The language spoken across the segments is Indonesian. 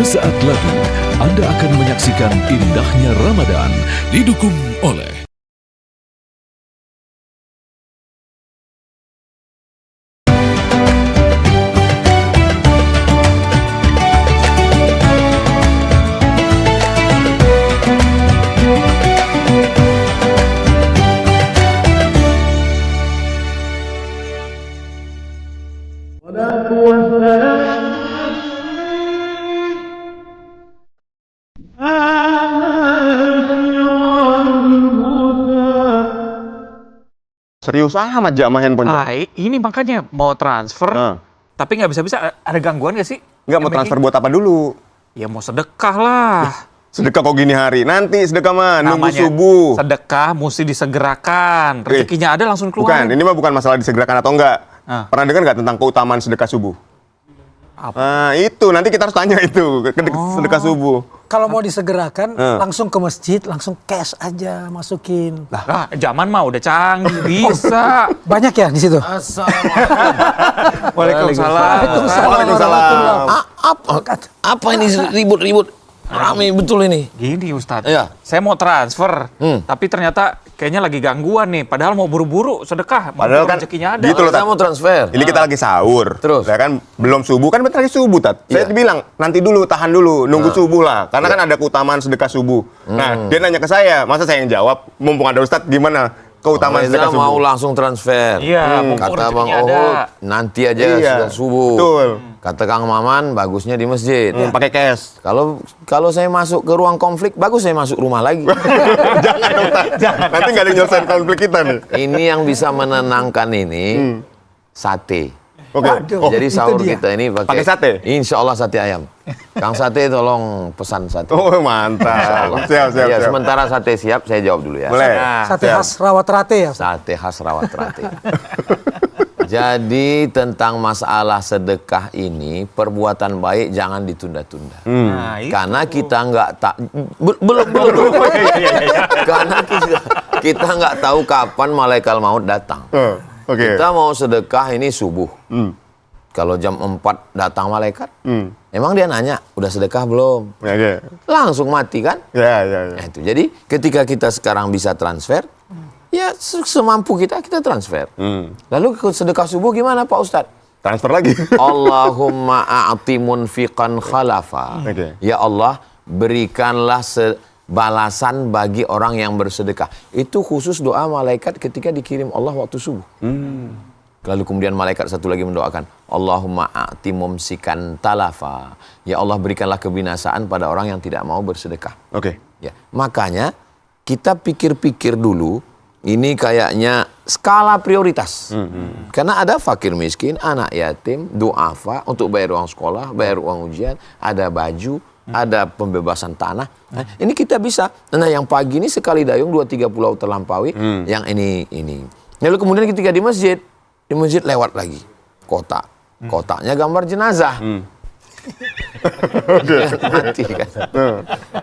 Sesaat lagi Anda akan menyaksikan indahnya Ramadan didukung oleh Serius amat Jak sama handphone. Ini makanya mau transfer, tapi nggak bisa-bisa. Ada gangguan nggak sih? Nggak mau transfer buat apa dulu? Ya mau sedekah lah. Sedekah kok gini hari? Nanti sedekah mah nunggu Namanya subuh. sedekah mesti disegerakan. Rezekinya ada langsung keluar. Bukan, ini mah bukan masalah disegerakan atau enggak. Pernah dengar nggak tentang keutamaan sedekah subuh? Apa? Nah, itu nanti kita harus tanya itu sedekah subuh. Kalau mau disegerakan, langsung ke masjid, langsung cash aja masukin. Lah, zaman mah udah canggih, bisa. Banyak ya di situ? Waalaikumsalam. Waalaikumsalam. Apa ini ribut-ribut? Rame betul ini. Gini Ustadz, Iya. saya mau transfer, tapi ternyata kayaknya lagi gangguan nih. Padahal mau buru-buru sedekah, Padahal kan rezekinya ada. gitu loh, Saya mau transfer. Ini kita lagi sahur. Terus? Ya kan belum subuh, kan bentar lagi subuh, Tat. Saya Iya. bilang, nanti dulu, tahan dulu, nunggu subuh lah. Karena kan ada keutamaan sedekah subuh. Nah, dia nanya ke saya, masa saya yang jawab, mumpung ada Ustadz, gimana keutamaan Reza sedekah subuh? mau langsung transfer. Iya, mumpung Kata Bang rezekinya ada. Ohud, nanti aja Iya, sudah subuh. betul. Kata Kang Maman, bagusnya di masjid. Pakai cash. Kalau saya masuk ke ruang konflik, bagus saya masuk rumah lagi. Jangan dong, Tat. Nanti nggak ada yang nyelesain konflik kita nih. Ini yang bisa menenangkan ini sate. Oke. Waduh. Jadi itu sahur dia. kita ini Pakai sate? Insya Allah sate ayam. Kang Sate tolong pesan sate. Oh, mantap. Siap. Ya, sementara sate siap, saya jawab dulu ya. Boleh. Sate Siap. khas rawat rate ya? Sate khas rawat rate. Jadi tentang masalah sedekah ini, perbuatan baik jangan ditunda-tunda. Nah, itu. Karena kita nggak tak belum. Karena kita nggak tahu kapan malaikat maut datang. Oke. Kita mau sedekah ini subuh. Kalau jam 4 datang malaikat, emang dia nanya, udah sedekah belum? Oke. Langsung mati kan? Ya. Nah, itu. Jadi ketika kita sekarang bisa transfer, ya semampu kita transfer. Lalu ke sedekah subuh gimana Pak Ustadz? Transfer lagi. Allahumma a'ti munfiqan khalafa. Oke. Ya Allah, berikanlah balasan bagi orang yang bersedekah. Itu khusus doa malaikat ketika dikirim Allah waktu subuh. Lalu kemudian malaikat satu lagi mendoakan, Allahumma a'ti mumsikan talafa. Ya Allah, berikanlah kebinasaan pada orang yang tidak mau bersedekah. Oke. Ya, makanya kita pikir-pikir dulu, ini kayaknya skala prioritas. Karena ada fakir miskin, anak yatim, duafa untuk bayar uang sekolah, bayar uang ujian, ada baju, ada pembebasan tanah. Nah, ini kita bisa. Nah, yang pagi ini sekali dayung 2-3 pulau terlampaui, yang ini. Lalu kemudian ketika di masjid lewat lagi kotak. Kotaknya gambar jenazah. Mati kan.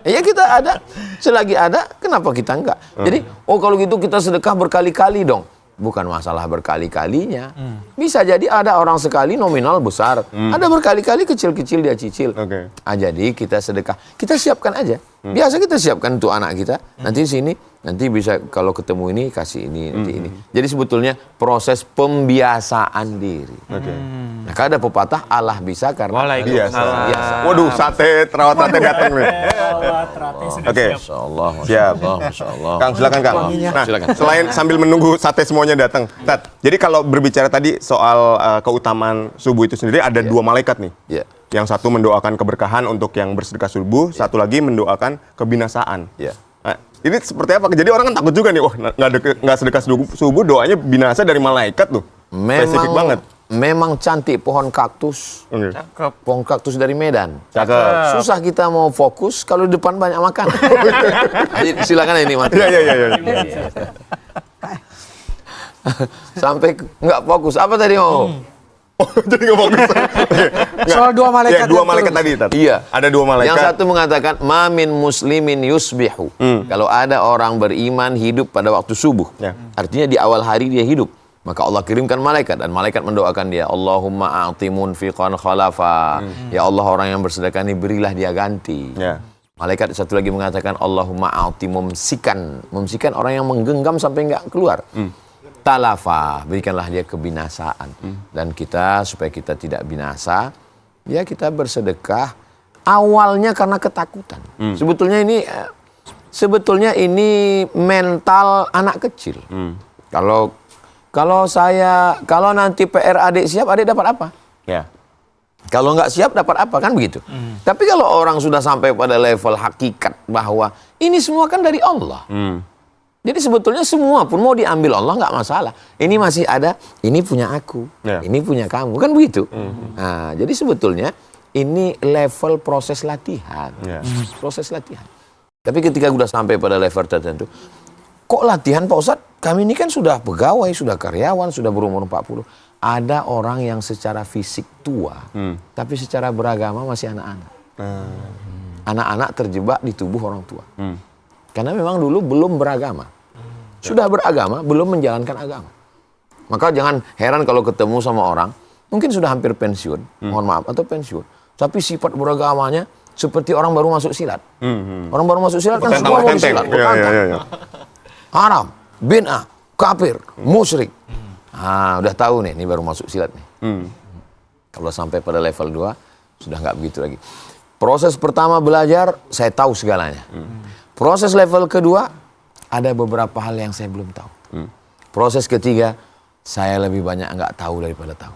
Ya kita ada, selagi ada, kenapa kita enggak? Jadi, kalau gitu kita sedekah berkali-kali dong. Bukan masalah berkali-kalinya. Bisa jadi ada orang sekali nominal besar, ada berkali-kali kecil-kecil dia cicil. Oke. Jadi kita sedekah, kita siapkan aja. Biasa kita siapkan untuk anak kita. Nanti sini, nanti bisa kalau ketemu ini kasih ini, nanti ini. Jadi sebetulnya proses pembiasaan diri. Oke. Nah, kalau ada pepatah Allah bisa karena Waalaikumsalam. biasa. Waduh, rawat sate datang nih. Oke. Masya Allah, Siap. Masya Allah. Kang, silakan Kang. Nah, Silakan. selain sambil menunggu sate semuanya datang, Tat. Jadi kalau berbicara tadi soal keutamaan subuh itu sendiri ada dua malaikat nih. Ya. Yang satu mendoakan keberkahan untuk yang bersedekah subuh, satu lagi mendoakan kebinasaan. Ya. Nah, ini seperti apa? Jadi orang kan takut juga nih, nggak sedekah subuh, doanya binasa dari malaikat tuh. Spesifik banget. Memang cantik pohon kaktus. Oke. Cakep. Pohon kaktus dari Medan. Cakep. Susah kita mau fokus kalau di depan banyak makan. Jadi, silakan ini mati. Iya. Sampai nggak fokus. Apa tadi mau? Jadi nggak fokus. Soal dua malaikat. Iya, dua yang malaikat turun. tadi, Tat. Iya. Ada dua malaikat. Yang satu mengatakan mamin muslimin yusbihu. Kalau ada orang beriman hidup pada waktu subuh. Ya. Artinya di awal hari dia hidup. Maka Allah kirimkan malaikat dan malaikat mendoakan dia, Allahumma a'ti munfiqan khalafa. Ya Allah, orang yang bersedekah ini berilah dia ganti. Ya. Malaikat satu lagi mengatakan Allahumma a'ti mumsikan. Mumsikan orang yang menggenggam sampai enggak keluar. Talafa, berikanlah dia kebinasaan. Dan kita supaya kita tidak binasa, ya kita bersedekah awalnya karena ketakutan. Sebetulnya ini mental anak kecil. Kalau nanti PR adik siap, adik dapat apa? Ya. Kalau nggak siap dapat apa, kan begitu. Tapi kalau orang sudah sampai pada level hakikat bahwa ini semua kan dari Allah. Jadi sebetulnya semua pun mau diambil Allah nggak masalah. Ini masih ada, ini punya aku, ini punya kamu, kan begitu. Nah, jadi sebetulnya ini level proses latihan. Proses latihan. Tapi ketika sudah sampai pada level tertentu, kok latihan Pak Ustadz? Kami ini kan sudah pegawai, sudah karyawan, sudah berumur 40. Ada orang yang secara fisik tua, tapi secara beragama masih anak-anak. Anak-anak terjebak di tubuh orang tua. Karena memang dulu belum beragama. Sudah beragama, belum menjalankan agama. Maka jangan heran kalau ketemu sama orang, mungkin sudah hampir pensiun, mohon maaf, atau pensiun. Tapi sifat beragamanya seperti orang baru masuk silat. Orang baru masuk silat kan semua mau silat. Haram, bid'ah, kafir, musyrik. Udah tahu nih, ini baru masuk silat nih. Kalau sampai pada level 2, sudah nggak begitu lagi. Proses pertama belajar, saya tahu segalanya. Proses level kedua, ada beberapa hal yang saya belum tahu. Proses ketiga, saya lebih banyak nggak tahu daripada tahu.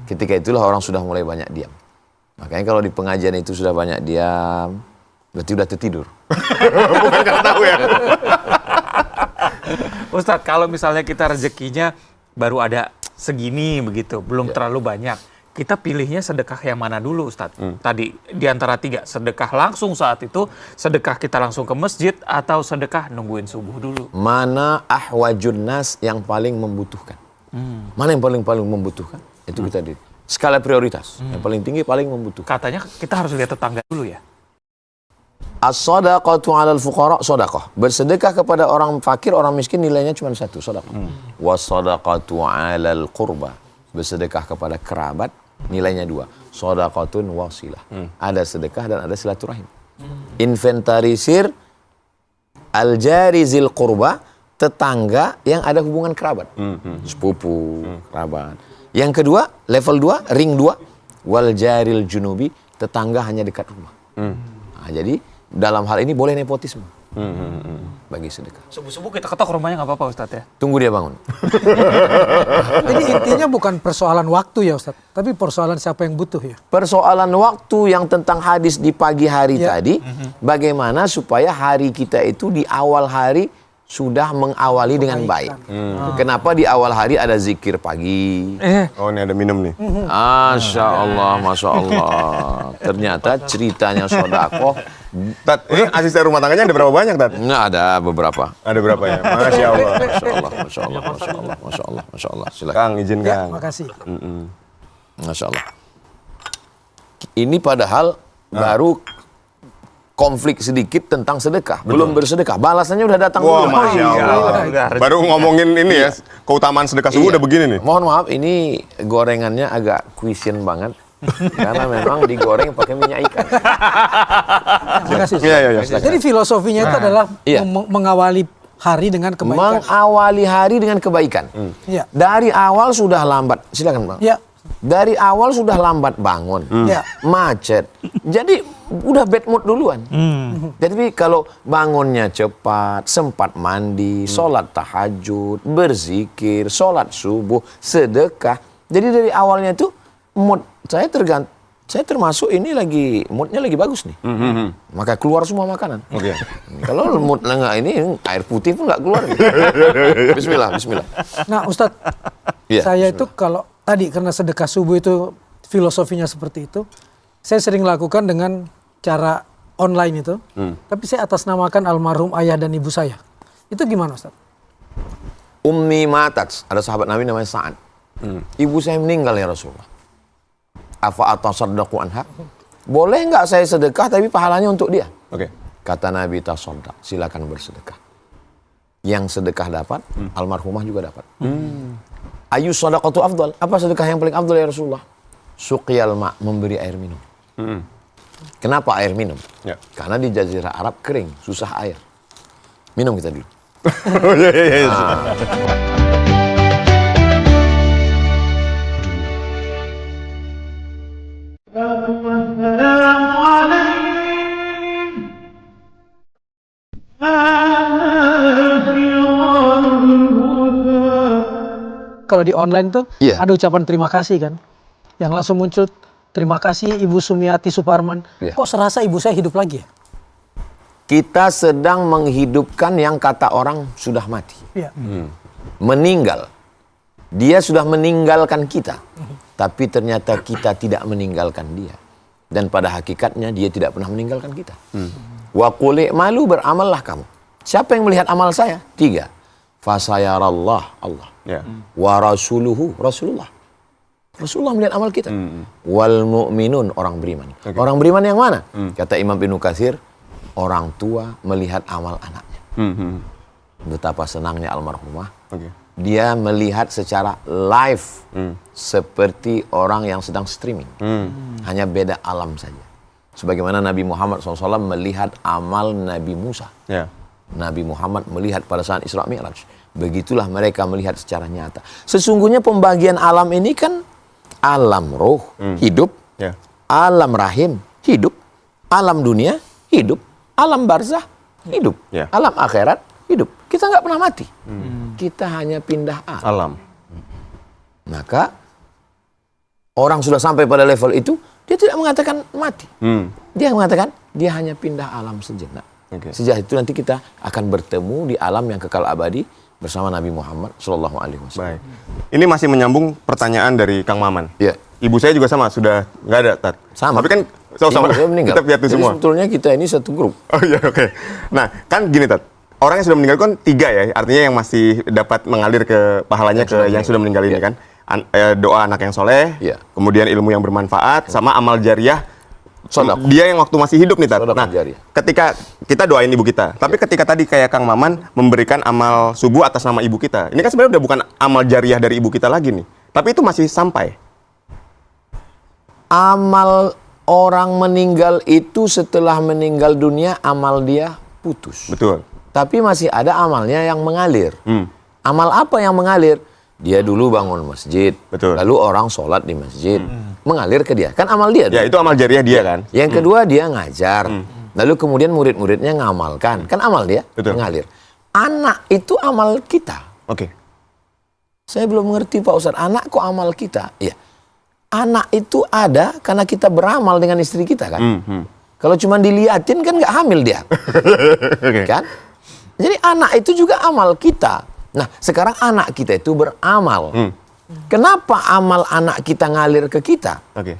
Ketika itulah orang sudah mulai banyak diam. Makanya kalau di pengajian itu sudah banyak diam, berarti udah tertidur. Bukan karena tahu ya. Ustadz, kalau misalnya kita rezekinya baru ada segini begitu, belum terlalu banyak, kita pilihnya sedekah yang mana dulu, Ustadz? Tadi di antara 3, sedekah langsung saat itu, sedekah kita langsung ke masjid, atau sedekah nungguin subuh dulu? Mana ahwajun nas yang paling membutuhkan? Mana yang paling membutuhkan? Itu kita di skala prioritas. Yang paling tinggi paling membutuhkan. Katanya kita harus lihat tetangga dulu ya? As-sadaqatu 'alal fuqara shadaqah. Bersedekah kepada orang fakir, orang miskin nilainya cuma 1, sedekah. Was-sadaqatu 'alal qurba. Bersedekah kepada kerabat nilainya 2. Shadaqatun wasilah. Ada sedekah dan ada silaturahim. Inventarisir al-jari zil qurba, tetangga yang ada hubungan kerabat. Sepupu, kerabat. Yang kedua, level 2, ring 2, wal jaril junubi, tetangga hanya dekat rumah. Nah, jadi dalam hal ini boleh nepotisme bagi sedekah. Subuh-subuh kita ketok rumahnya nggak apa-apa, Ustadz ya? Tunggu dia bangun. Jadi intinya bukan persoalan waktu ya Ustadz, tapi persoalan siapa yang butuh ya. Persoalan waktu yang tentang hadis di pagi hari tadi, bagaimana supaya hari kita itu di awal hari sudah mengawali dengan baik. Kenapa di awal hari ada zikir pagi? Oh, ini ada minum nih. Masya Allah. Ternyata ceritanya sodako. Tat, ini asisten rumah tangganya ada berapa banyak, Tat? Nah, ada beberapa. Ada berapa ya? Masya Allah. Masya Allah. Silakan. Kang, izin Ya, Kang. makasih. Masya Allah. Ini padahal baru konflik sedikit tentang sedekah. Belum bersedekah. Balasannya udah datang Wah, dulu. Masya Allah. Baru ngomongin ini ya, keutamaan sedekah subuh udah begini nih. Mohon maaf, ini gorengannya agak question banget. Karena memang digoreng pakai minyak ikan. Terima kasih. Iya. Jadi filosofinya itu adalah mengawali hari dengan kebaikan. Mengawali hari dengan kebaikan. Iya. Dari awal sudah lambat. Silakan, Bang. Ya. Dari awal sudah lambat bangun. Ya. Macet. Jadi udah bad mood duluan. Jadi kalau bangunnya cepat, sempat mandi, sholat tahajud, berzikir, sholat subuh, sedekah. Jadi dari awalnya itu mood saya termasuk ini lagi moodnya lagi bagus nih. Maka keluar semua makanan. Kalau mood nggak ini air putih pun nggak keluar. Bismillah. Nah Ustadz, Iya, saya itu kalau tadi karena sedekah subuh itu filosofinya seperti itu, saya sering lakukan dengan cara online itu, tapi saya atasnamakan almarhum ayah dan ibu saya. Itu gimana Ustadz? Ummi matat, ada sahabat Nabi namanya Sa'ad. Ibu saya meninggal ya Rasulullah. Afa atasaddaqu anha? Boleh nggak saya sedekah tapi pahalanya untuk dia? Oke. Kata Nabi tasaddaq, silakan bersedekah. Yang sedekah dapat, almarhumah juga dapat. Ayu shadaqatu afdal. Apa sedekah yang paling afdal ya Rasulullah? Suqyal ma, memberi air minum. Kenapa air minum? Ya. Karena di Jazirah Arab kering, susah air. Minum kita dulu. Oh, iya. Kalau di online tuh Iya. ada ucapan terima kasih kan, yang langsung muncul terima kasih Ibu Sumiati Suparman. Iya. Kok serasa ibu saya hidup lagi ya? Kita sedang menghidupkan yang kata orang sudah mati. Iya. Meninggal. Dia sudah meninggalkan kita. Tapi ternyata kita tidak meninggalkan dia. Dan pada hakikatnya dia tidak pernah meninggalkan kita. Wa qul i'malu, beramallah kamu. Siapa yang melihat amal saya? 3. Fasayarallah, Allah. Ya. Wa rasuluhu, Rasulullah. Rasulullah melihat amal kita. Wal mu'minun, orang beriman. Orang beriman yang mana? Kata Imam Ibnu Katsir, orang tua melihat amal anaknya. Betapa senangnya almarhumah. Oke. Dia melihat secara live seperti orang yang sedang streaming. Hanya beda alam saja. Sebagaimana Nabi Muhammad SAW melihat amal Nabi Musa. Ya. Nabi Muhammad melihat pada saat Isra Mi'raj. Begitulah mereka melihat secara nyata. Sesungguhnya pembagian alam ini kan alam roh, hidup. Ya. Alam rahim, hidup. Alam dunia, hidup. Alam barzah, hidup. Ya. Alam akhirat, hidup. Kita nggak pernah mati. Kita hanya pindah alam. Alam. Maka orang sudah sampai pada level itu, dia tidak mengatakan mati. Dia mengatakan dia hanya pindah alam sejenak. Oke. Sejak itu nanti kita akan bertemu di alam yang kekal abadi bersama Nabi Muhammad Shallallahu Alaihi Wasallam. Baik. Ini masih menyambung pertanyaan dari Kang Maman. Ya. Ibu saya juga sama, sudah nggak ada, Tat. Sama. Tapi kan sama. Ibu saya meninggal. Kita piatu Jadi semua. sebetulnya kita ini satu grup. Oh iya, oke. Nah, kan gini, Tat. Orang yang sudah meninggal kan 3 ya, artinya yang masih dapat mengalir ke pahalanya ke yang sudah meninggal ini Iya. kan. Doa anak yang soleh, Iya. kemudian ilmu yang bermanfaat, sama amal jariah. Sodako. Dia yang waktu masih hidup nih, Tat. Sodako Nah, jariah. ketika kita doain ibu kita, tapi ketika tadi kayak Kang Maman memberikan amal subuh atas nama ibu kita, ini kan sebenarnya udah bukan amal jariah dari ibu kita lagi nih, tapi itu masih sampai. Amal orang meninggal itu setelah meninggal dunia, amal dia putus. Betul. Tapi masih ada amalnya yang mengalir. Amal apa yang mengalir? Dia dulu bangun masjid, Betul. lalu orang sholat di masjid, mengalir ke dia. Kan amal dia. Ya, dulu. itu amal jariah dia kan. Yang kedua dia ngajar, lalu kemudian murid-muridnya ngamalkan. Kan amal dia Betul. mengalir. Anak itu amal kita. Oke. Saya belum mengerti Pak Ustadz, anak kok amal kita? Iya. Anak itu ada karena kita beramal dengan istri kita kan. Kalau cuma diliatin kan nggak hamil dia. Kan? Jadi anak itu juga amal kita. Nah, sekarang anak kita itu beramal. Kenapa amal anak kita ngalir ke kita? Oke.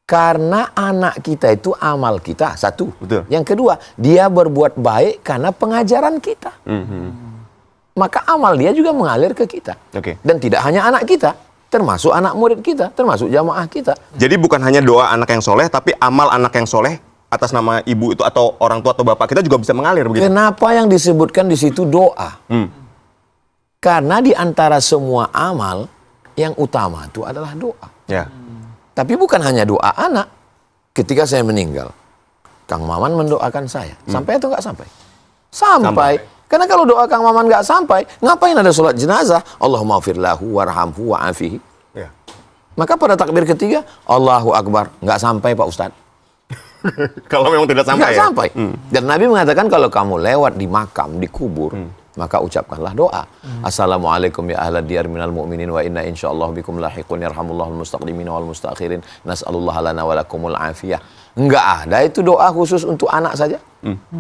Karena anak kita itu amal kita, satu. Betul. Yang kedua, dia berbuat baik karena pengajaran kita. Maka amal dia juga mengalir ke kita. Oke. Dan tidak hanya anak kita, termasuk anak murid kita, termasuk jamaah kita. Jadi bukan hanya doa anak yang soleh, tapi amal anak yang soleh atas nama ibu itu atau orang tua atau bapak kita juga bisa mengalir begitu. Kenapa yang disebutkan di situ doa? Karena di antara semua amal, yang utama itu adalah doa. Ya. Tapi bukan hanya doa anak. Ketika saya meninggal, Kang Maman mendoakan saya. Sampai atau nggak sampai? Sampai. Karena kalau doa Kang Maman nggak sampai, ngapain ada sholat jenazah? Allahumma firlahu warhamhu wa'afihi. Ya. Maka pada takbir ketiga, Allahu Akbar. Nggak sampai Pak Ustadz. Kalau memang tidak sampai Nggak ya. sampai. Dan Nabi mengatakan kalau kamu lewat di makam, di kubur, maka ucapkanlah doa. Assalamualaikum ya ahla diyar minal mu'minin wa inna insyaallah bikum lahiqun yarhamullahul mustaqdimin wal mustakhirin nas'alullah lana wa lakumul afiyah. Enggak ada itu doa khusus untuk anak saja.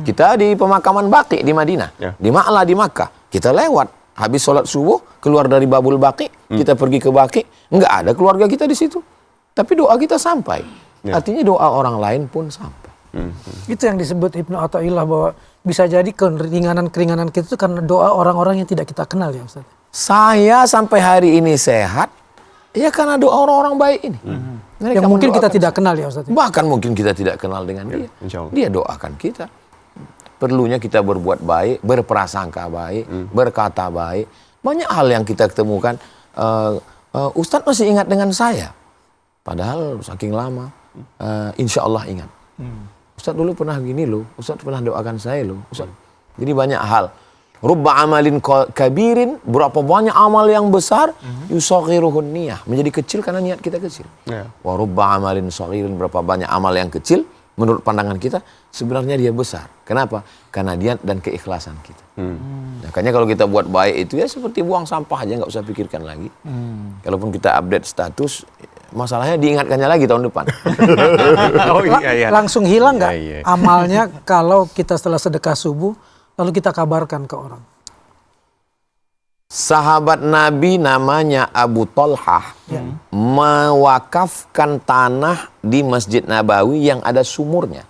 Kita di pemakaman Baqi di Madinah, Ya. di Ma'la di Makkah, kita lewat habis sholat subuh keluar dari Babul Baqi, kita pergi ke Baqi, enggak ada keluarga kita di situ. Tapi doa kita sampai. Ya. Artinya doa orang lain pun sampai. Itu yang disebut Ibnu Athaillah bahwa bisa jadi keringanan-keringanan kita itu karena doa orang-orang yang tidak kita kenal ya Ustaz. Saya sampai hari ini sehat, ya karena doa orang-orang baik ini. Mereka Yang mungkin kita mendoakan tidak kenal ya Ustaz. bahkan mungkin kita tidak kenal dengan dia. insya Allah. Dia doakan kita. perlunya kita berbuat baik, berprasangka baik, berkata baik. Banyak hal yang kita ketemukan. Ustadz masih ingat dengan saya, padahal saking lama. Insya Allah ingat. Ustadz dulu pernah gini loh, Ustadz pernah doakan saya loh. Ustadz. Jadi banyak hal. Rubba amalin kabirin, berapa banyak amal yang besar, yusaghiruhun niyah, menjadi kecil karena niat kita kecil. Wa rubba amalin saghirin, berapa banyak amal yang kecil, menurut pandangan kita, sebenarnya dia besar. Kenapa? Karena niat dan keikhlasan kita. Makanya kalau kita buat baik itu ya seperti buang sampah aja, nggak usah pikirkan lagi. Kalaupun kita update status, masalahnya diingatkannya lagi tahun depan. Oh iya. Langsung hilang nggak amalnya kalau kita setelah sedekah subuh, lalu kita kabarkan ke orang? Sahabat Nabi namanya Abu Talhah mewakafkan tanah di Masjid Nabawi yang ada sumurnya.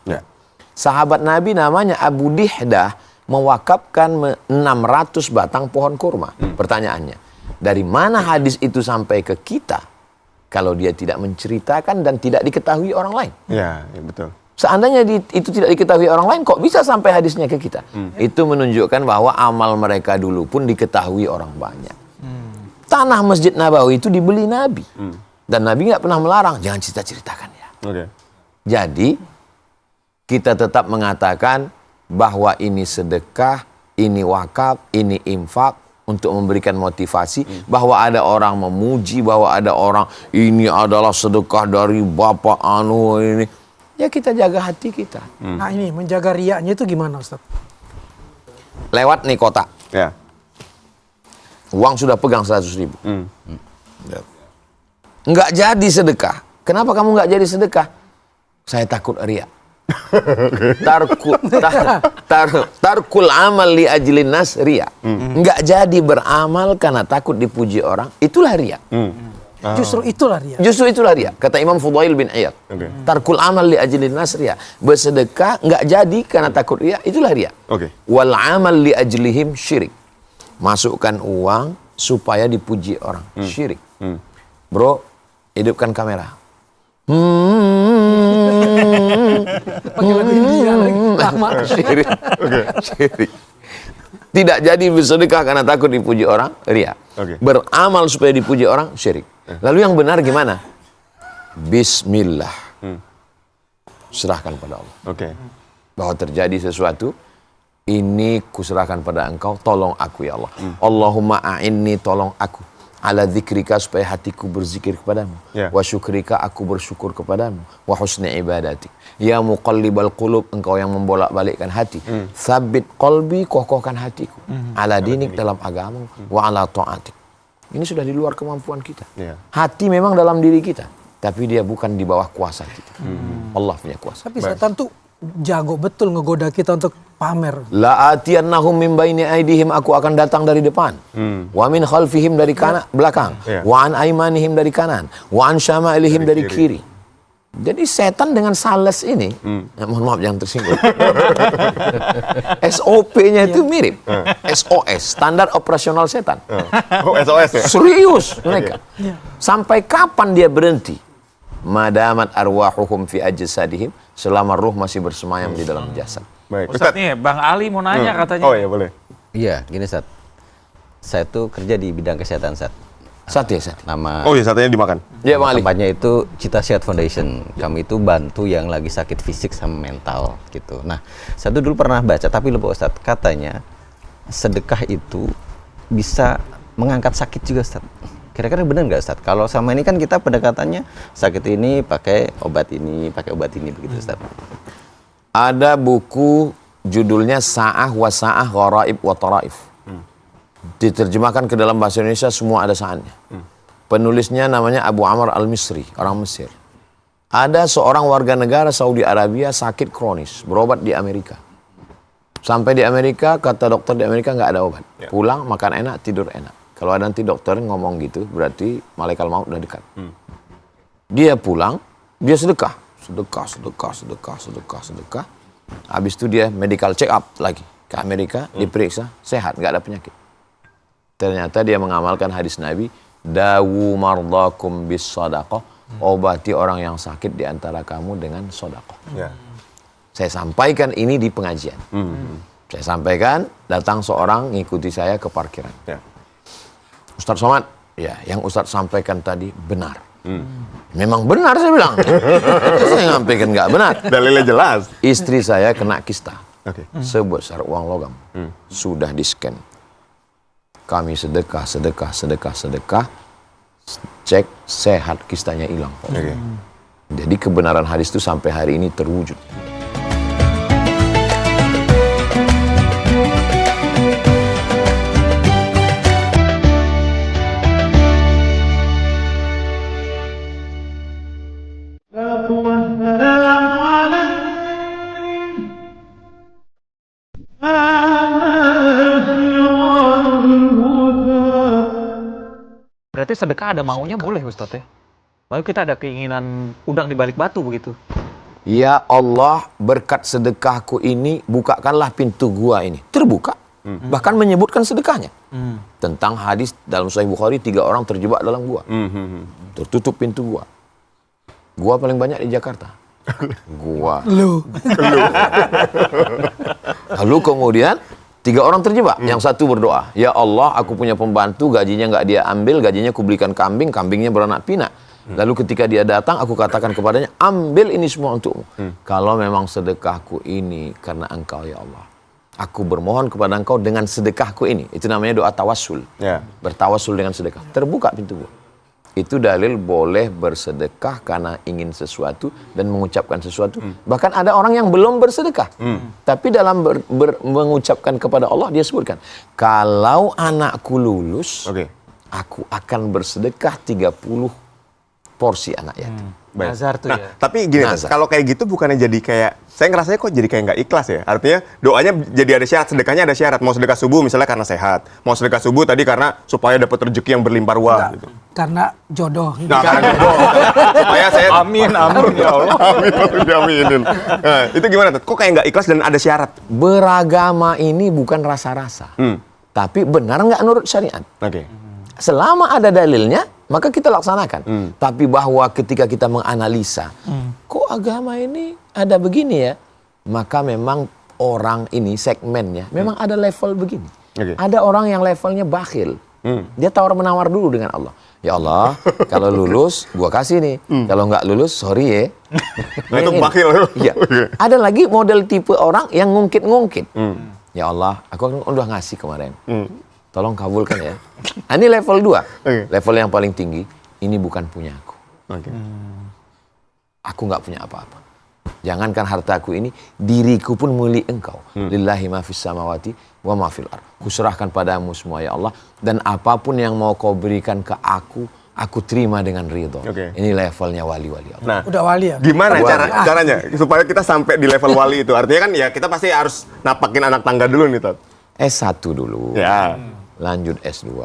Sahabat Nabi namanya Abu Dihdah mewakafkan 600 batang pohon kurma. Pertanyaannya, dari mana hadis itu sampai ke kita kalau dia tidak menceritakan dan tidak diketahui orang lain? Ya, betul. Seandainya itu tidak diketahui orang lain, kok bisa sampai hadisnya ke kita? Itu menunjukkan bahwa amal mereka dulu pun diketahui orang banyak. Tanah Masjid Nabawi itu dibeli Nabi. Dan Nabi nggak pernah melarang, jangan cerita-ceritakan ya. Jadi, kita tetap mengatakan bahwa ini sedekah, ini wakaf, ini infak, untuk memberikan motivasi, bahwa ada orang memuji, bahwa ada orang, ini adalah sedekah dari Bapak Anu ini. Ya kita jaga hati kita. Nah ini menjaga riaknya itu gimana Ustaz? Lewat nih kotak. Ya. Uang sudah pegang 100.000. Nggak jadi sedekah. Kenapa kamu nggak jadi sedekah? Saya takut riak. Tarkul amal li ajlin nas riak. Nggak jadi beramal karena takut dipuji orang. Itulah riak. Justru itulah riak. Justru itulah riak. Kata Imam Fudail bin Iyad. Tarkul amal li ajlin nas riak. Bersedekah nggak jadi karena takut riak. Itulah riak. Wal amal li ajlihim syirik. Masukkan uang supaya dipuji orang. Syirik. Bro, hidupkan kamera. Pakai lagu India lagi. Lama. Syirik. Syirik. Tidak jadi bersedekah karena takut dipuji orang, riya. Beramal supaya dipuji orang, syirik. Lalu yang benar gimana? Bismillah. Serahkan pada Allah. Bahwa terjadi sesuatu, ini kuserahkan pada engkau, tolong aku ya Allah. Allahumma a'inni, tolong aku. Ala dzikrika, supaya hatiku berzikir kepadamu. Wa syukrika, aku bersyukur kepadamu. Wa husni ibadatik. Ya muqallibal qulub, engkau yang membolak-balikkan hati. Tsabbit qalbi, kokohkan hatiku. Ala dinik, dalam agamamu. Wa ala ta'atik. Ini sudah di luar kemampuan kita. Hati memang dalam diri kita, tapi dia bukan di bawah kuasa kita. Allah punya kuasa. Tapi setan tuh jago betul ngegoda kita untuk pamer. La atiyannahum min baini aidihim, aku akan datang dari depan. Wa min khalfihim, dari kanan belakang. Wa an aimanihim, dari kanan. Wa an syama'ilihim, dari kiri. Jadi setan dengan sales ini, mohon maaf jangan tersinggung. SOP-nya itu mirip. SOS, standar operasional setan. SOS ya? Serius mereka. Sampai kapan dia berhenti? Madamat arwahuhum fi ajsadihim, selama ruh masih bersemayam di dalam jasad. Baik. Ustadz nih, Bang Ali mau nanya katanya. Oh iya boleh. Iya, gini Sat. Saya tuh kerja di bidang kesehatan Sat. Sate. Nama Oh iya, satenya dimakan. Ya Bang Ali. tempatnya itu Cita Sehat Foundation. Kami itu bantu yang lagi sakit fisik sama mental gitu. Nah, saya tuh dulu pernah baca, tapi lupa Ustaz, katanya sedekah itu bisa mengangkat sakit juga Ustaz. Kira-kira benar nggak Ustaz? Kalau sama ini kan kita pendekatannya sakit ini pakai obat ini begitu Ustaz. Ada buku judulnya Sa'ah wa Sa'ah Gharaib wa Taraif. Diterjemahkan ke dalam bahasa Indonesia, semua ada saatnya. Penulisnya namanya Abu Amr Al-Misri, orang Mesir. Ada seorang warga negara Saudi Arabia sakit kronis, berobat di Amerika. Sampai di Amerika, kata dokter di Amerika nggak ada obat. Pulang, makan enak, tidur enak. Kalau ada nanti dokter ngomong gitu, berarti malaikat maut udah dekat. Dia pulang, dia sedekah. Habis itu dia medical check up lagi ke Amerika, diperiksa, sehat, nggak ada penyakit. Ternyata dia mengamalkan hadis Nabi, dawu mardakum bis sadaqah, obati orang yang sakit di antara kamu dengan sedekah. Saya sampaikan ini di pengajian. Saya sampaikan, datang seorang ngikuti saya ke parkiran. Ya. Ustadz Somad, ya, yang Ustadz sampaikan tadi benar. Memang benar saya bilang. Saya sampaikan nggak benar. Dalilnya jelas. Istri saya kena kista. Oke. Sebesar uang logam. Sudah di-scan. Kami sedekah. Cek, sehat, kistanya hilang. Oke. Jadi kebenaran hadis itu sampai hari ini terwujud. Berarti sedekah ada maunya boleh Ustadz ya? Lalu kita ada keinginan udang di balik batu begitu. Ya Allah, berkat sedekahku ini, bukakanlah pintu gua ini. Terbuka. Bahkan menyebutkan sedekahnya. Tentang hadis dalam Sahih Bukhari, 3 orang terjebak dalam gua. Tertutup pintu gua. Gua paling banyak di Jakarta. Gua. Lalu kemudian 3 orang terjebak. Yang satu berdoa, ya Allah, aku punya pembantu, gajinya nggak dia ambil, gajinya kubelikan kambing, kambingnya beranak pinak. Lalu ketika dia datang, aku katakan kepadanya, ambil ini semua untukmu. Kalau memang sedekahku ini karena engkau ya Allah, aku bermohon kepada engkau dengan sedekahku ini. Itu namanya doa tawassul. Ya. Bertawassul dengan sedekah. Terbuka pintu gua. Itu dalil boleh bersedekah karena ingin sesuatu dan mengucapkan sesuatu. Bahkan ada orang yang belum bersedekah. Tapi dalam mengucapkan kepada Allah, dia sebutkan, kalau anakku lulus, Oke. aku akan bersedekah 30 porsi anak yatim. Baik. Nazar tuh Nah, ya. tapi gini, Nazar. kalau kayak gitu bukannya jadi kayak, saya ngerasanya kok jadi kayak nggak ikhlas ya. Artinya doanya jadi ada syarat, sedekahnya ada syarat. Mau sedekah subuh misalnya karena sehat, mau sedekah subuh tadi karena supaya dapat rezeki yang berlimpah ruah. Gitu. Karena jodoh. Nah, karena jodoh. Supaya saya Amin ya Allah. aminin. Nah, itu gimana tuh? Kok kayak nggak ikhlas dan ada syarat? Beragama ini bukan rasa-rasa. Tapi benar nggak menurut syariat. Oke. Selama ada dalilnya, maka kita laksanakan. Tapi bahwa ketika kita menganalisa, kok agama ini ada begini ya? Maka memang orang ini segmennya, memang ada level begini. Oke. Ada orang yang levelnya bakhil. Dia tawar-menawar dulu dengan Allah. Ya Allah, kalau lulus, gua kasih nih. Kalau nggak lulus, sorry ya. Nah, itu Yang ini. bakhil. Iya. Ada lagi model tipe orang yang ngungkit-ngungkit. Ya Allah, aku udah ngasih kemarin. Tolong kabulkan ya. Nah, ini level 2. Oke. Level yang paling tinggi, ini bukan punya aku. Oke. Aku nggak punya apa-apa. Jangankan hartaku ini, diriku pun milik engkau. Lillahi ma fis samawati wa ma fil ardh. Kuserahkan padamu semua ya Allah. Dan apapun yang mau kau berikan ke aku terima dengan ridho. Oke. Ini levelnya wali-wali Allah. Nah, Udah wali ya? gimana caranya supaya kita sampai di level wali itu? Artinya kan ya kita pasti harus napakin anak tangga dulu nih, Tot. S1 dulu. Ya. Lanjut S2,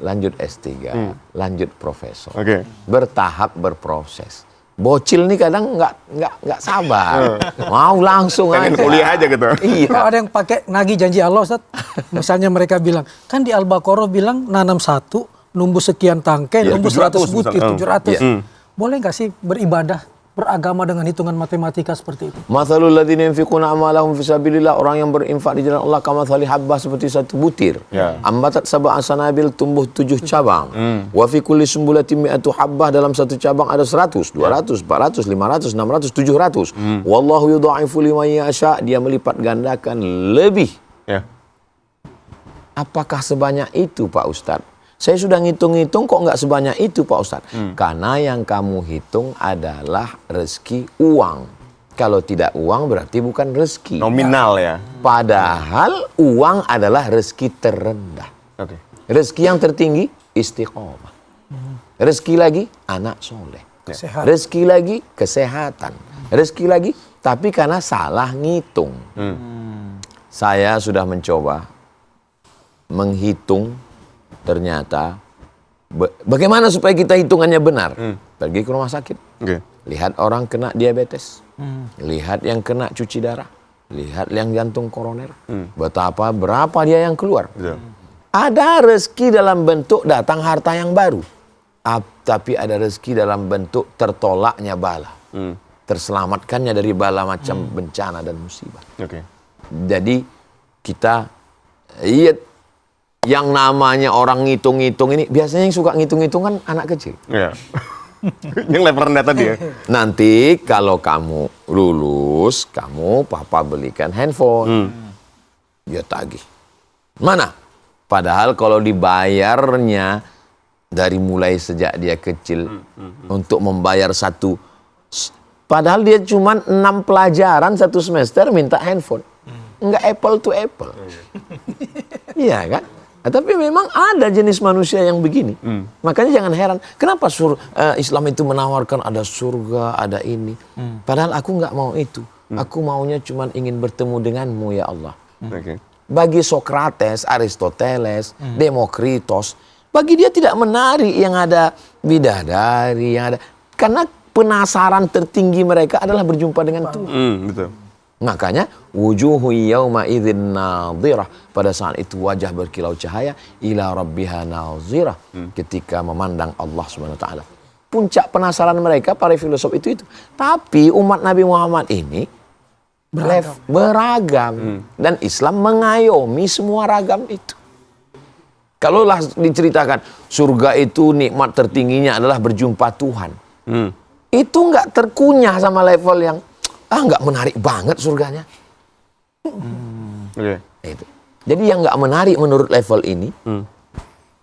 lanjut S3, lanjut profesor. Oke. Bertahap berproses. Bocil nih kadang nggak sabar. Mau langsung Pengen aja. kuliah aja gitu. Iya. Kalau ada yang pakai nagih janji Allah, Ustaz. Misalnya mereka bilang, kan di Al-Baqarah bilang nanam 1, numbuh sekian tangkai, Iya, numbuh 700 100 butir, misalnya. 700. Iya. Boleh nggak sih beribadah, beragama dengan hitungan matematika seperti itu? Mathalul ladzina yunfiquna amwalahum fisabilillah, orang yang berinfak di jalan Allah kamathali habbah, seperti 1 butir. Ya. Ambatat sab'a sanabil, tumbuh 7 cabang. Wa fi kulli sumbulatin mi'atu habbah, dalam 1 cabang ada 100, 200, 400, 500, 600, 700. Wallahu yudha'ifu liman yasha, dia melipat gandakan lebih. Ya. Apakah sebanyak itu Pak Ustadz? Saya sudah ngitung-ngitung kok nggak sebanyak itu Pak Ustadz. Karena yang kamu hitung adalah rezeki uang. Kalau tidak uang berarti bukan rezeki. Nominal ya. Padahal uang adalah rezeki terendah. Oke. Rezeki yang tertinggi istiqomah. Rezeki lagi anak soleh. Sehat. Rezeki lagi kesehatan. Rezeki lagi tapi karena salah ngitung. Saya sudah mencoba menghitung. Ternyata bagaimana supaya kita hitungannya benar? Pergi ke rumah sakit. Oke. Lihat orang kena diabetes. Lihat yang kena cuci darah. Lihat yang jantung koroner. Berapa dia yang keluar. Betul. Ada rezeki dalam bentuk datang harta yang baru. Tapi ada rezeki dalam bentuk tertolaknya bala. terselamatkannya dari bala macam bencana dan musibah. Oke. Jadi kita yang namanya orang ngitung-ngitung ini, biasanya yang suka ngitung-ngitung kan anak kecil. Iya. Yang level rendah tadi ya. Nanti kalau kamu lulus, papa belikan handphone. Dia tagih. Mana? Padahal kalau dibayarnya dari mulai sejak dia kecil untuk membayar padahal dia cuma 6 pelajaran 1 semester minta handphone. Enggak apple to apple. Iya kan? Nah, tapi memang ada jenis manusia yang begini. Makanya jangan heran. Kenapa Islam itu menawarkan ada surga, ada ini. Padahal aku nggak mau itu. Aku maunya cuma ingin bertemu denganmu ya Allah. Oke. Bagi Sokrates, Aristoteles, Demokritos, bagi dia tidak menarik yang ada bidadari, yang ada. Karena penasaran tertinggi mereka adalah berjumpa dengan Tuhan. Betul. Makanya wujuhu yauma idzin nadhirah, pada saat itu wajah berkilau cahaya ila rabbiha nadhirah, ketika memandang Allah Subhanahu wa taala. Puncak penasaran mereka para filosof itu. Tapi umat Nabi Muhammad ini beragam dan Islam mengayomi semua ragam itu. Kalaulah diceritakan surga itu nikmat tertingginya adalah berjumpa Tuhan. Itu nggak terkunyah sama level yang nggak menarik banget surganya. Oke. Itu. Jadi yang nggak menarik menurut level ini,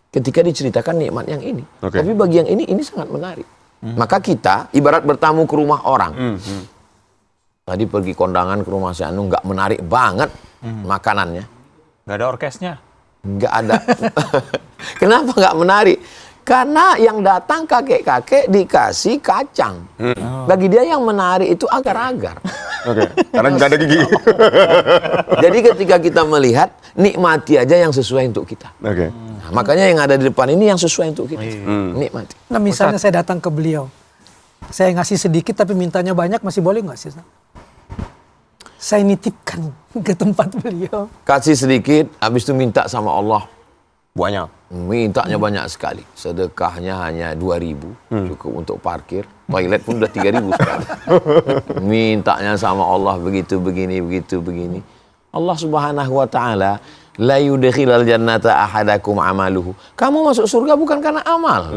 ketika diceritakan nikmat yang ini. Oke. Tapi bagi yang ini sangat menarik. Maka kita ibarat bertamu ke rumah orang. Tadi pergi kondangan ke rumah si Anu, nggak menarik banget makanannya. Nggak ada orkesnya. Nggak ada. Kenapa nggak menarik? Karena yang datang kakek-kakek dikasih kacang. Bagi dia yang menarik itu agar-agar. Oke. Karena nggak ada gigi. Jadi ketika kita melihat, nikmati aja yang sesuai untuk kita. Oke. Nah, makanya yang ada di depan ini yang sesuai untuk kita. Nikmati. Nah misalnya saya datang ke beliau, saya ngasih sedikit tapi mintanya banyak, masih boleh nggak sih? Saya nitipkan ke tempat beliau. Kasih sedikit, habis itu minta sama Allah. Banyak. Mintanya banyak sekali. Sedekahnya hanya 2.000, cukup untuk parkir. Toilet pun udah 3.000 sekarang. Mintanya sama Allah begitu begini. Allah Subhanahu wa taala la yudkhilal jannata ahadakum amaluhu. Kamu masuk surga bukan karena amal.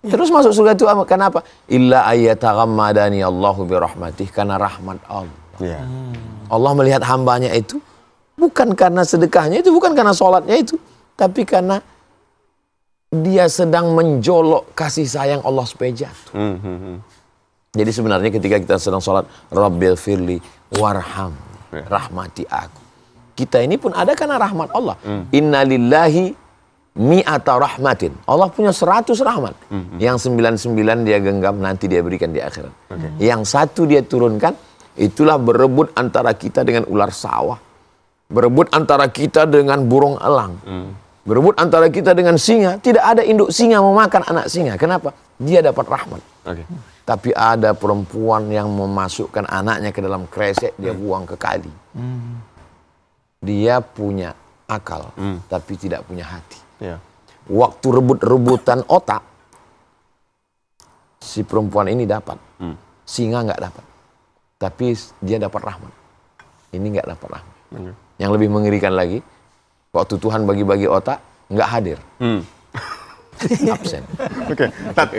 Terus masuk surga itu kenapa? Illa ayyataghammadani Allahu bi rahmatih, karena rahmat Allah. Iya. Allah melihat hambanya itu bukan karena sedekahnya itu, bukan karena sholatnya itu, tapi karena dia sedang menjolok kasih sayang Allah supaya jatuh. Jadi sebenarnya ketika kita sedang sholat, Rabbil firli warham, rahmati aku. Kita ini pun ada karena rahmat Allah. Inna lillahi mi'ata rahmatin. Allah punya 100 rahmat. Yang 99 dia genggam, nanti dia berikan di akhirat. Yang 1 dia turunkan, itulah berebut antara kita dengan ular sawah. Berebut antara kita dengan burung elang. Berebut antara kita dengan singa. Tidak ada induk singa mau makan anak singa. Kenapa? Dia dapat rahmat. Oke. Tapi ada perempuan yang memasukkan anaknya ke dalam kresek, dia buang ke kali. Dia punya akal, tapi tidak punya hati. Iya. Waktu rebut-rebutan otak, si perempuan ini dapat. Singa nggak dapat. Tapi dia dapat rahmat. Ini nggak dapat rahmat. Yang lebih mengerikan lagi, waktu Tuhan bagi-bagi otak, nggak hadir. Absen. Oke.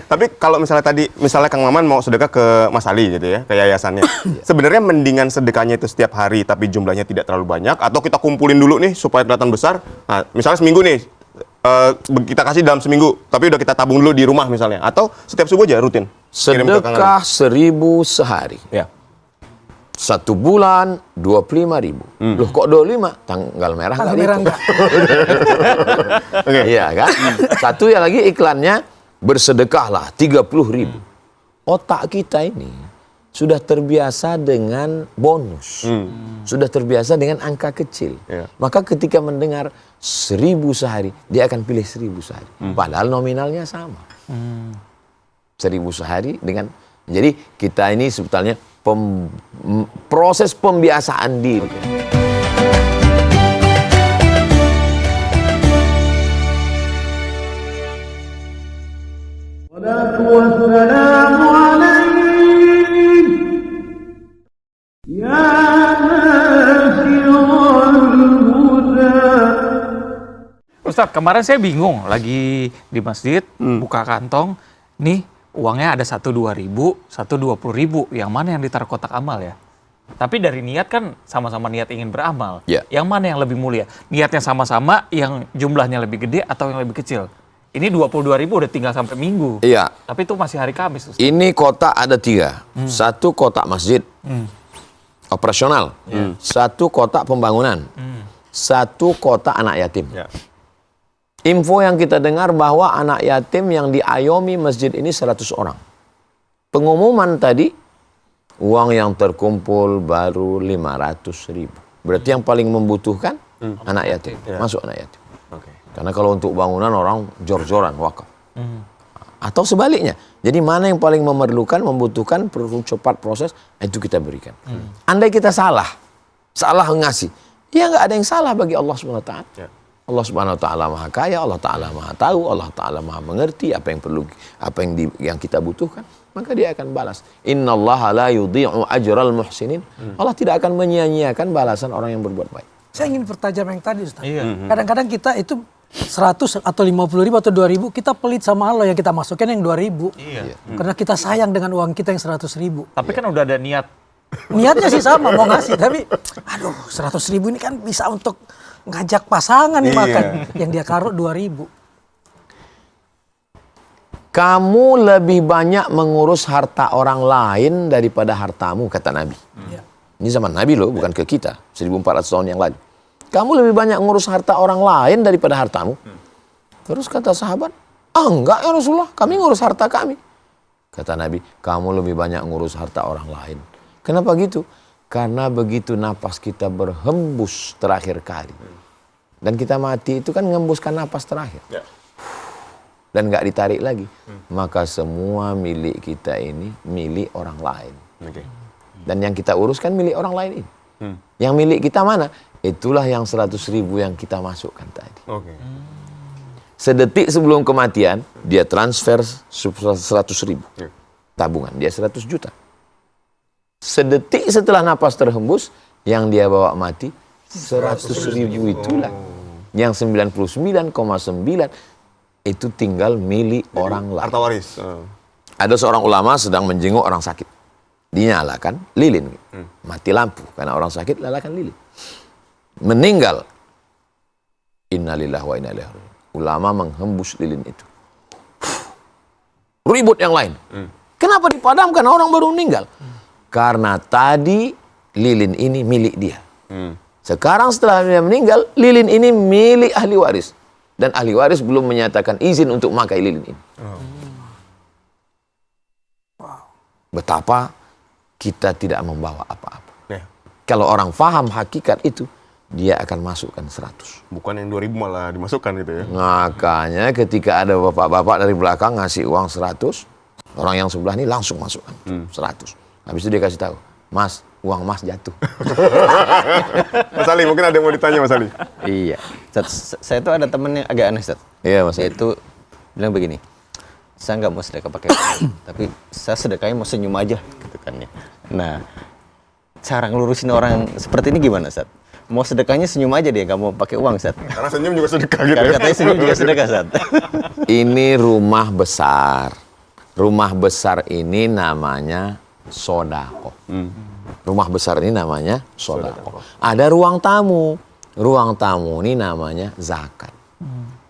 Tapi kalau misalnya Kang Maman mau sedekah ke Mas Ali gitu ya, ke yayasannya. Sebenarnya mendingan sedekahnya itu setiap hari tapi jumlahnya tidak terlalu banyak, atau kita kumpulin dulu nih supaya kelihatan besar. Nah, misalnya seminggu nih, kita kasih dalam seminggu, tapi udah kita tabung dulu di rumah misalnya, atau setiap subuh aja rutin. Kirim ke Kang Ali. Sedekah 1.000 sehari. Ya. 1 bulan 25.000. Loh kok 25? Tanggal merah Tanggal nggak merah dihitung. Oke. Iya kan? Satu ya lagi iklannya, bersedekahlah 30.000. Otak kita ini sudah terbiasa dengan bonus. Sudah terbiasa dengan angka kecil. Iya. Maka ketika mendengar 1.000 sehari, dia akan pilih 1.000 sehari. Padahal nominalnya sama. 1.000 sehari dengan... Jadi kita ini sebetulnya proses pembiasaan diri. والصلاة والسلام عليه Ustadz, kemarin saya bingung lagi di masjid, buka kantong, nih uangnya ada 1 2.000, 1 20.000, yang mana yang ditaruh kotak amal ya? Tapi dari niat kan sama-sama niat ingin beramal. Ya. Yang mana yang lebih mulia? Niatnya sama-sama, yang jumlahnya lebih gede atau yang lebih kecil? Ini 22.000 udah tinggal sampai minggu. Iya. Tapi itu masih hari Kamis, Ustadz. Ini kotak ada 3. Satu kotak masjid, operasional. Satu kotak pembangunan. Satu kotak anak yatim. Ya. Info yang kita dengar bahwa anak yatim yang diayomi masjid ini 100 orang. Pengumuman tadi, uang yang terkumpul baru 500.000. Berarti yang paling membutuhkan anak yatim. Masuk anak yatim. Oke. Karena kalau untuk bangunan orang jor-joran wakaf. Atau sebaliknya. Jadi mana yang paling memerlukan, membutuhkan, perlu cepat proses, itu kita berikan. Andai kita salah ngasih, ya nggak ada yang salah bagi Allah SWT. Ya. Allah Subhanahu wa taala Maha Kaya, Allah Taala Maha Tahu, Allah Taala Maha Mengerti apa yang perlu, apa yang kita butuhkan, maka Dia akan balas. Innallaha la yudhi'u ajral muhsinin. Allah tidak akan menyia-nyiakan balasan orang yang berbuat baik. Saya ingin pertajam yang tadi, Ustaz. Iya. Kadang-kadang kita itu 100 atau 50.000 atau 2.000, kita pelit sama Allah yang kita masukin yang 2.000. Iya. Karena kita sayang dengan uang kita yang 100.000. Tapi kan udah ada niat. Niatnya sih sama, mau ngasih, tapi aduh 100.000 ini kan bisa untuk ngajak pasangan nih Iya. makan. Yang dia taruh 2.000. Kamu lebih banyak mengurus harta orang lain daripada hartamu, kata Nabi. Ya. Ini zaman Nabi loh, bukan ke kita. 1400 tahun yang lalu. Kamu lebih banyak ngurus harta orang lain daripada hartamu. Terus kata sahabat, enggak ya Rasulullah, kami ngurus harta kami. Kata Nabi, kamu lebih banyak ngurus harta orang lain. Kenapa gitu? Karena begitu napas kita berhembus terakhir kali. Dan kita mati itu kan ngembuskan napas terakhir. Ya. Dan nggak ditarik lagi. Maka semua milik kita ini milik orang lain. Oke. Dan yang kita uruskan milik orang lain ini. Yang milik kita mana? Itulah yang 100.000 yang kita masukkan tadi. Oke. Sedetik sebelum kematian, dia transfer 100.000. Ya. Tabungan, dia 100 juta. Sedetik setelah napas terhembus, yang dia bawa mati, 100.000 itulah. Yang 99,9 itu tinggal milik orang lain. Harta waris. Ada seorang ulama sedang menjenguk orang sakit. Dinyalakan lilin. Mati lampu. Karena orang sakit nyalakan lilin. Meninggal. Innalillahi wa inna ilaihi raji'un. Ulama menghembus lilin itu. Ribut yang lain. Kenapa dipadamkan? Orang baru meninggal. Karena tadi lilin ini milik dia. Sekarang setelah dia meninggal, lilin ini milik ahli waris. Dan ahli waris belum menyatakan izin untuk memakai lilin ini. Betapa kita tidak membawa apa-apa. Ya. Kalau orang faham hakikat itu, dia akan masukkan 100. Bukan yang 2.000 malah dimasukkan gitu ya. Makanya ketika ada bapak-bapak dari belakang ngasih uang 100, orang yang sebelah ini langsung masukkan 100. Habis itu dia kasih tahu, Mas, uang Mas jatuh. Mas Ali, mungkin ada yang mau ditanya Mas Ali. Iya. Saya tuh ada temen yang agak aneh, Ustaz. Iya, Mas. Yaitu bilang begini, saya nggak mau sedekah pakai uang, tapi saya sedekahnya mau senyum aja, gitu kan ya. Nah, cara ngelurusin orang seperti ini gimana, Ustaz? Mau sedekahnya senyum aja dia, nggak mau pakai uang, Ustaz. Karena senyum juga sedekah gitu Karena ya. katanya senyum juga sedekah, Ustaz. Ini rumah besar. Rumah besar ini namanya sodako. Rumah besar ini namanya sodako. Ada ruang tamu. Ruang tamu ini namanya zakat.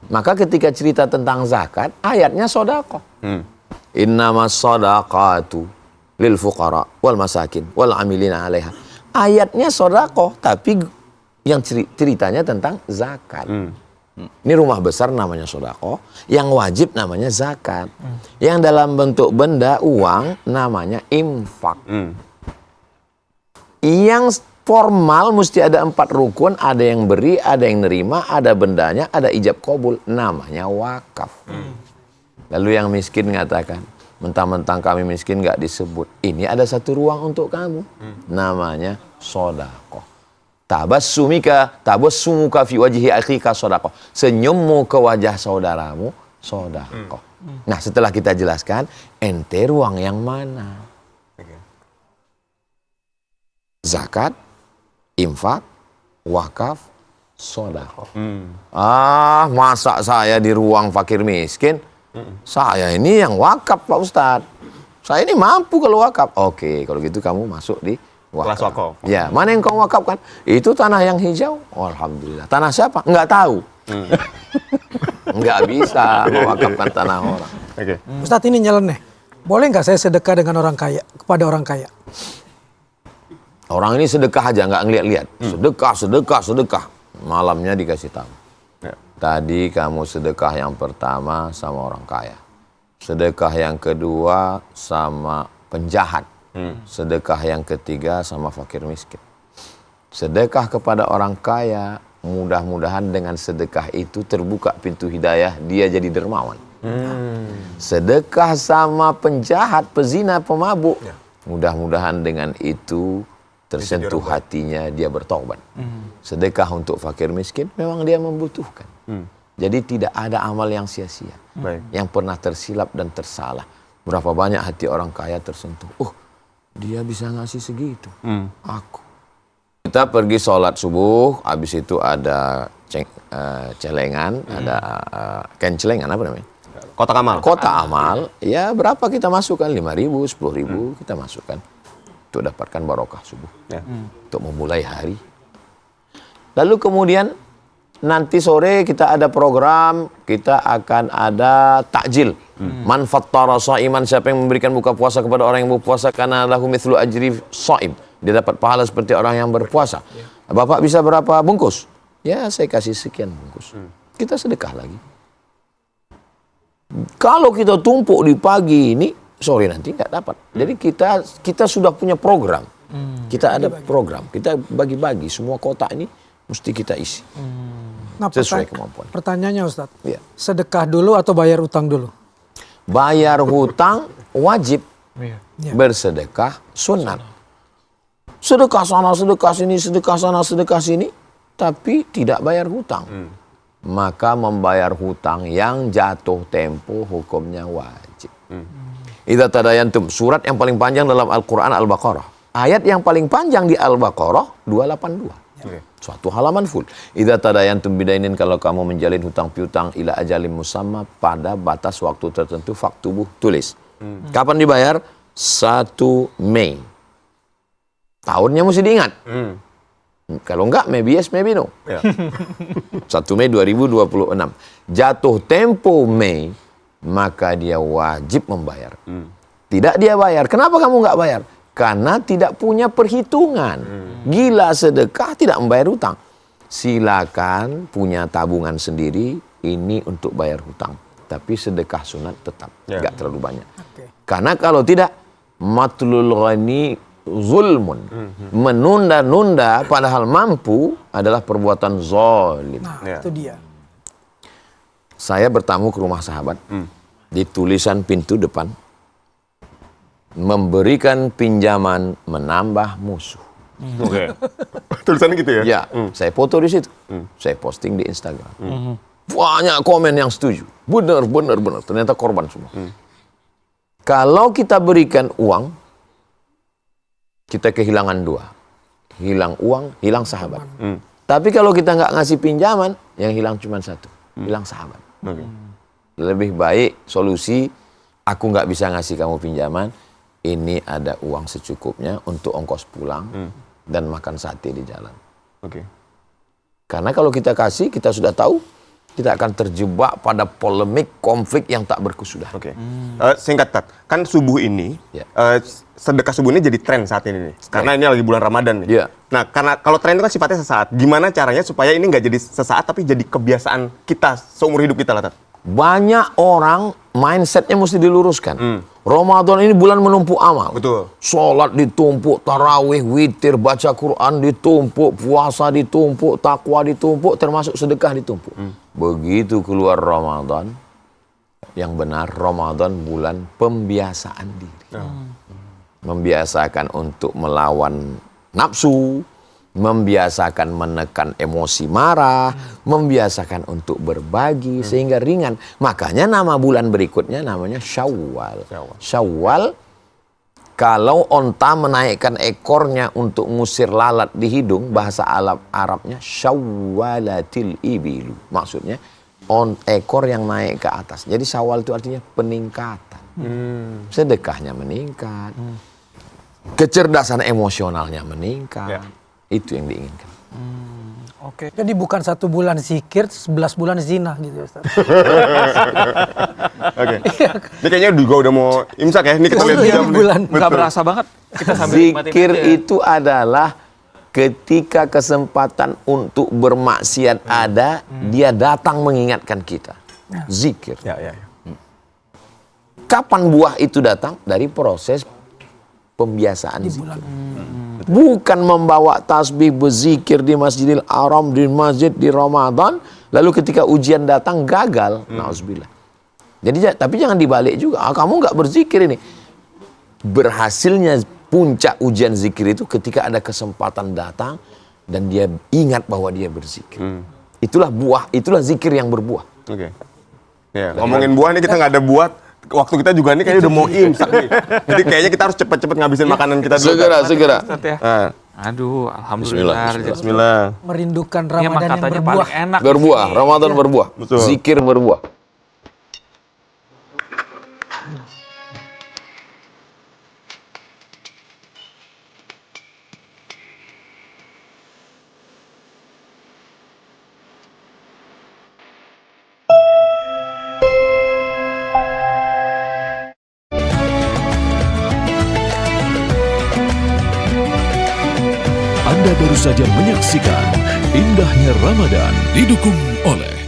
Maka ketika cerita tentang zakat, ayatnya sodako. Innamas sodaqatu lil fuqara wal masakin wal amilina alaiha. Ayatnya sodako, tapi yang ceritanya tentang zakat. Ini rumah besar namanya sodako, yang wajib namanya zakat. Yang dalam bentuk benda, uang, namanya infak. Yang formal mesti ada 4 rukun, ada yang beri, ada yang nerima, ada bendanya, ada ijab kabul, namanya wakaf. Lalu yang miskin mengatakan, mentang-mentang kami miskin nggak disebut. Ini ada satu ruang untuk kamu, namanya sodako. Tabassumuka fi wajhi akhika sodako. Senyummu ke wajah saudaramu, sodako. Nah, setelah kita jelaskan, ente ruang yang mana? Zakat, infak, wakaf, sedekah. Masa saya di ruang fakir miskin? Saya ini yang wakaf Pak Ustadz. Saya ini mampu kalau wakaf. Oke, kalau gitu kamu masuk di Kelas wakaf. Ya, mana yang kau wakafkan? Itu tanah yang hijau. Oh, alhamdulillah. Tanah siapa? Enggak tahu. Enggak bisa mewakafkan tanah orang. Oke. Ustadz ini nyeleneh. Boleh nggak saya sedekah dengan orang kaya, kepada orang kaya? Orang ini sedekah aja, nggak ngeliat-liat. Sedekah. Malamnya dikasih tahu. Ya. Tadi kamu sedekah yang pertama sama orang kaya. Sedekah yang kedua sama penjahat. Sedekah yang ketiga sama fakir miskin. Sedekah kepada orang kaya, mudah-mudahan dengan sedekah itu terbuka pintu hidayah, dia jadi dermawan. Sedekah sama penjahat, pezina, pemabuk, mudah-mudahan dengan itu tersentuh hatinya, dia bertobat. Sedekah untuk fakir miskin, memang dia membutuhkan. Jadi tidak ada amal yang sia-sia, yang pernah tersilap dan tersalah. Berapa banyak hati orang kaya tersentuh. Dia bisa ngasih segitu. Aku. Kita pergi sholat subuh, habis itu ada celengan, ada kencelengan, apa namanya? Kotak amal. Kotak amal, ya berapa kita masukkan? 5.000, 10.000 kita masukkan. Untuk dapatkan barokah subuh. Ya. Untuk memulai hari. Lalu kemudian nanti sore kita ada program, kita akan ada takjil. Man fattara sha'iman, siapa yang memberikan buka puasa kepada orang yang berpuasa, karena lahu mithlu ajri sha'im. Dia dapat pahala seperti orang yang berpuasa. Bapak bisa berapa bungkus? Ya, saya kasih sekian bungkus. Kita sedekah lagi. Kalau kita tumpuk di pagi ini, sore nanti nggak dapat. Jadi kita sudah punya program. Kita ada program. Kita bagi-bagi semua kotak ini mesti kita isi. Nah, Sesuai kemampuan. Pertanyaannya Ustadz, Ya. sedekah dulu atau bayar utang dulu? Bayar hutang wajib, Ya. bersedekah sunat. Sedekah sana, sedekah sini, sedekah sana, sedekah sini, tapi tidak bayar hutang. Maka membayar hutang yang jatuh tempo hukumnya wajib. Idza tadayantum, surat yang paling panjang dalam Al-Quran Al-Baqarah. Ayat yang paling panjang di Al-Baqarah 282. Suatu halaman full. Idza tadayantum bidainin, kalau kamu menjalin hutang piutang ila ajalin musamma, pada batas waktu tertentu, faktubuh, tulis. Kapan dibayar? 1 Mei. Tahunnya mesti diingat. Kalau enggak, maybe yes, maybe no. Ya. 1 Mei 2026. Jatuh tempo Mei, maka dia wajib membayar. Tidak dia bayar. Kenapa kamu nggak bayar? Karena tidak punya perhitungan. Gila sedekah tidak membayar hutang. Silakan punya tabungan sendiri, ini untuk bayar hutang. Tapi sedekah sunat tetap, nggak terlalu banyak. Karena kalau tidak, matlul ghani zulmun. Menunda-nunda padahal mampu adalah perbuatan zalim. Nah, itu dia. Saya bertamu ke rumah sahabat, di tulisan pintu depan, memberikan pinjaman menambah musuh. Oke. Tulisannya gitu ya? Ya, saya foto di situ. Saya posting di Instagram. Banyak komen yang setuju. Benar. Ternyata korban semua. Kalau kita berikan uang, kita kehilangan 2. Hilang uang, hilang sahabat. Tapi kalau kita nggak ngasih pinjaman, yang hilang cuma 1. Hilang sahabat. Lebih baik solusi, aku nggak bisa ngasih kamu pinjaman, ini ada uang secukupnya untuk ongkos pulang dan makan sate di jalan. Karena kalau kita kasih, kita sudah tahu, kita akan terjebak pada polemik, konflik yang tak berkesudahan. Singkat, Tat. Kan subuh ini, sedekah subuh ini jadi tren saat ini nih. Karena ini lagi bulan Ramadan nih. Nah, karena kalau tren itu kan sifatnya sesaat. Gimana caranya supaya ini nggak jadi sesaat, tapi jadi kebiasaan kita seumur hidup kita lah, Tat? Banyak orang mindsetnya mesti diluruskan. Ramadan ini bulan menumpuk amal. Betul. Sholat ditumpuk, tarawih, witir, baca Quran ditumpuk, puasa ditumpuk, takwa ditumpuk, termasuk sedekah ditumpuk. Begitu keluar Ramadan, yang benar Ramadan bulan pembiasaan diri. Membiasakan untuk melawan nafsu, membiasakan menekan emosi marah, membiasakan untuk berbagi sehingga ringan. Makanya nama bulan berikutnya namanya Syawal. Syawal Kalau onta menaikkan ekornya untuk ngusir lalat di hidung, bahasa Arabnya syawwalatil ibilu. Maksudnya ekor yang naik ke atas. Jadi syawal itu artinya peningkatan. Sedekahnya meningkat. Kecerdasan emosionalnya meningkat. Itu yang diinginkan. Oke. Jadi bukan 1 bulan zikir, 11 bulan zina gitu ya Ustaz. Oke. Ini kayaknya juga udah mau imsak ya. Ini kita lihat jam nih. bulan. Nggak berasa banget. Kita sambil nikmatin Zikir aja. itu adalah ketika kesempatan untuk bermaksiat ada, dia datang mengingatkan kita. Zikir. Ya. Kapan buah itu datang? Dari proses pembiasaan zikir. Bukan membawa tasbih berzikir di Masjidil Haram, di masjid, di Ramadan, lalu ketika ujian datang gagal. Nauzubillah. Jadi tapi jangan dibalik juga. Kamu nggak berzikir ini. Berhasilnya puncak ujian zikir itu ketika ada kesempatan datang dan dia ingat bahwa dia berzikir. Itulah zikir yang berbuah. Oke. Ya, ngomongin buah nih kita nggak ada buah. Waktu kita juga nih kayaknya udah mau imsak nih. Jadi kayaknya kita harus cepet-cepet ngabisin makanan kita dulu. Segera. Ustaz ya. Nah, Alhamdulillah. Bismillah. Merindukan Ini emang Ramadan yang katanya berbuah. paling enak. Berbuah, Ramadan berbuah. Betul. Zikir berbuah. Anda baru saja menyaksikan Indahnya Ramadan didukung oleh